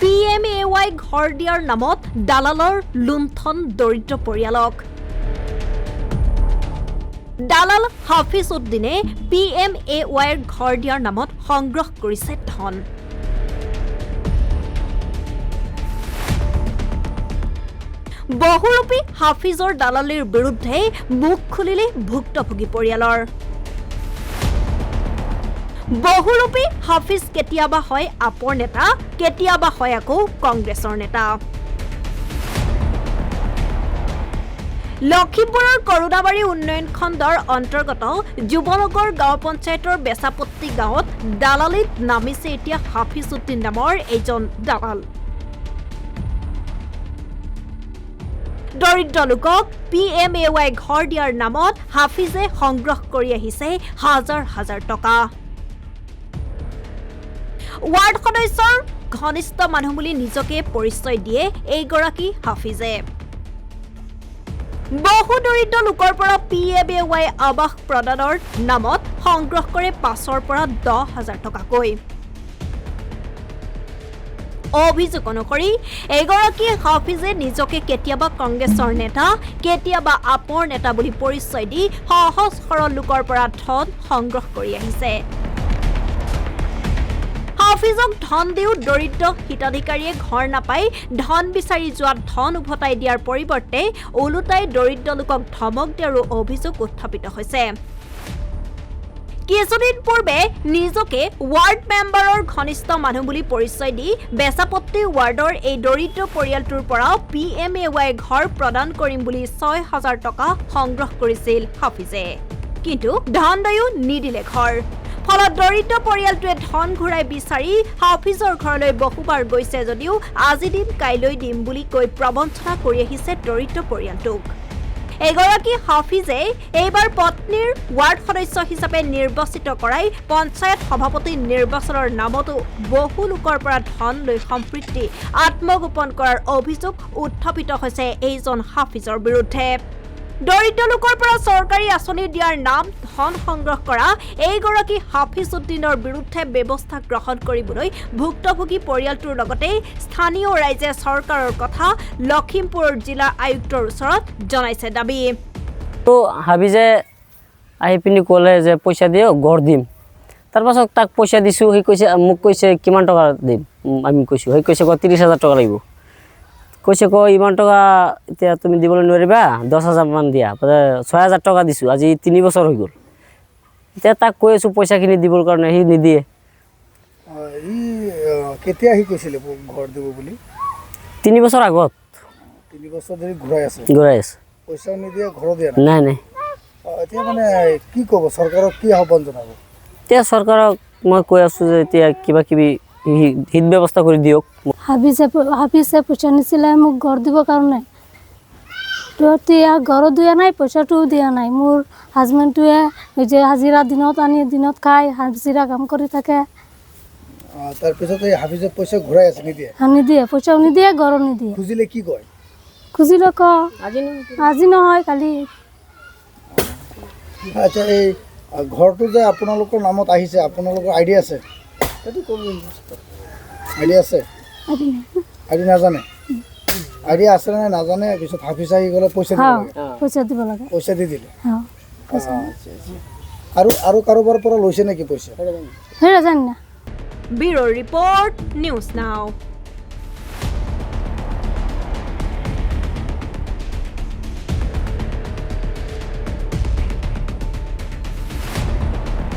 PMAY ঘৰ দিয়াৰ নামত দালালৰ লুণ্ঠন দৰিদ্ৰ পৰিয়ালক। দালাল হাফিজ উদ্দিনে PMAYৰ ঘৰ দিয়াৰ নামত সংগ্ৰহ কৰিছে ধন। বহুৰূপী হাফিজৰ দালালিৰ বিৰুদ্ধে মুখ খুলিলে ভুক্তভোগী পৰিয়ালৰ। বহুৰূপী হাফিজ কেতিয়াবা হয় আপৰ নেতা, কেতিয়াবা হয় আকৌ কংগ্ৰেছৰ নেতা। লখিমপুৰৰ কৰোণাবাৰী উন্নয়ন খণ্ডৰ অন্তৰ্গত যুৱনগৰ গাঁও পঞ্চায়তৰ বেচাপট্টি গাঁৱত দালালিত নামিছে এতিয়া হাফিজ উদ্দিন নামৰ এজন দালাল। দৰিদ্ৰ লোকক PMAY ঘৰ দিয়াৰ নামত হাফিজে সংগ্ৰহ কৰি আহিছে হাজাৰ হাজাৰ টকা। ৱাৰ্ড সদস্যৰ ঘনিষ্ঠ মানুহ বুলি নিজকে পৰিচয় দিয়ে এইগৰাকী হাফিজে। বহু দৰিদ্ৰ লোকৰ পৰা PMAY আৱাস প্ৰদানৰ নামত সংগ্ৰহ কৰে 5,000 পৰা 10,000 টকাকৈ। অভিযোগ অনুসৰি এগৰাকী হাফিজে নিজকে কেতিয়াবা কংগ্ৰেছৰ নেতা, কেতিয়াবা আপৰ নেতা বুলি পৰিচয় দি সহজ সৰল লোকৰ পৰা ধন সংগ্ৰহ কৰি আহিছে। হাফিজক ধন দিও দৰিদ্ৰ হিতাধিকাৰীয়ে ঘৰ নাপাই ধন বিচাৰি যোৱা ধন উভতাই দিয়াৰ পৰিৱৰ্তে ওলোটাই দৰিদ্ৰ লোকক ধমক দিয়াৰো অভিযোগ উত্থাপিত হৈছে। কিছুদিন পূৰ্বে নিজকে ৱাৰ্ড মেম্বাৰৰ ঘনিষ্ঠ মানুহ বুলি পৰিচয় দি বেচাপট্টি ৱাৰ্ডৰ এই দৰিদ্ৰ পৰিয়ালটোৰ পৰা PMAY ঘৰ প্ৰদান কৰিম বুলি 6,000 টকা সংগ্ৰহ কৰিছিল হাফিজে। কিন্তু ধন দয়ো নিদিলে ঘৰ। ফলত দৰিদ্ৰ পৰিয়ালটোৱে ধন ঘূৰাই বিচাৰি হাফিজৰ ঘৰলৈ বহুবাৰ গৈছে যদিও আজি দিম কাইলৈ দিম বুলি কৈ প্ৰবঞ্চনা কৰি আহিছে দৰিদ্ৰ পৰিয়ালটোক। এগৰাকী হাফিজে এইবাৰ পত্নীৰ ৱাৰ্ড সদস্য হিচাপে নিৰ্বাচিত কৰাই পঞ্চায়ত সভাপতি নিৰ্বাচনৰ নামতো বহু লোকৰ পৰা ধন লৈ সম্পৃক্তি আত্মগোপন কৰাৰ অভিযোগ উত্থাপিত হৈছে এইজন হাফিজৰ বিৰুদ্ধে। দৰিদ্ৰ লোকৰ পৰা চৰকাৰী আঁচনি দিয়াৰ নাম ধন সংগ্ৰহ কৰা এইগৰাকী হাফিজ উদ্দিনৰ বিৰুদ্ধে ব্যৱস্থা গ্ৰহণ কৰিবলৈ ভুক্তভোগী পৰিয়ালটোৰ লগতে স্থানীয় ৰাইজে চৰকাৰৰ কথা লখিমপুৰৰ জিলা আয়ুক্তৰ ওচৰত জনাইছে দাবী। হাফিজে আহি পিনি ক'লে যে পইচা দিয়ক ঘৰ দিম। তাৰপাছত তাক পইচা দিছোঁ, সি কৈছে মোক কৈছে কিমান টকা দিম, আমি কৈছোঁ সি কৈছে 30,000 টকা লাগিব। কৈছে ইমান টকা এতিয়া তুমি দিবলৈ নোৱাৰিবা, 10,000 মান দিয়া। 6,000 টকা দিছোঁ, আজি 3 বছৰ হৈ গ'ল। এতিয়া তাক কৈ আছোঁ পইচাখিনি দিবৰ কাৰণে, সি নিদিয়ে। কেতিয়া সি কৈছিলে ঘৰ দিব বুলি? 3 বছৰ আগত। 3 বছৰ ধৰি ঘূৰাই আছে। পইচা নিদিয়ে, ঘৰ দিয়া নাই নাই। এতিয়া মানে কি ক'ব, চৰকাৰক কি আহ্বান জনাব? এতিয়া চৰকাৰক মই কৈ আছোঁ যে এতিয়া কিবা কিবি হিত ব্যৱস্থা কৰি দিয়ক। হাফিজে পইচা নিছিলে মোক ঘৰ দিবৰ কাৰণে, তো এতিয়া ঘৰো দিয়া নাই, পইচাটোও দিয়া নাই। মোৰ হাজবেণ্ডটোৱে যে হাজিৰা দিনত আনি দিনত খাই হাজিৰা কাম কৰি থাকে। তাৰপিছত এই হাফিজে পইচা ঘূৰাই আছে, নিদিয়ে? নিদিয়ে, পইচাও নিদিয়ে, ঘৰো নিদিয়ে। খুজিলে কি কয়? খুজিলে আজি নহয় কালি। আচ্ছা, এই ঘৰটো যে আপোনালোকৰ নামত আহিছে, আপোনালোকৰ আইডিয়া আছে? আইডিয়া আছে? আইডিয়া নাজানে? আইডিয়া আছে নে নাজানে? পিছত হাফিজ আহি গ'লে পইচা দিব লাগে। পইচা দি দিলে? আৰু কাৰোবাৰ পৰা লৈছে নেকি পইচা? জানি না। Bureau report, news now.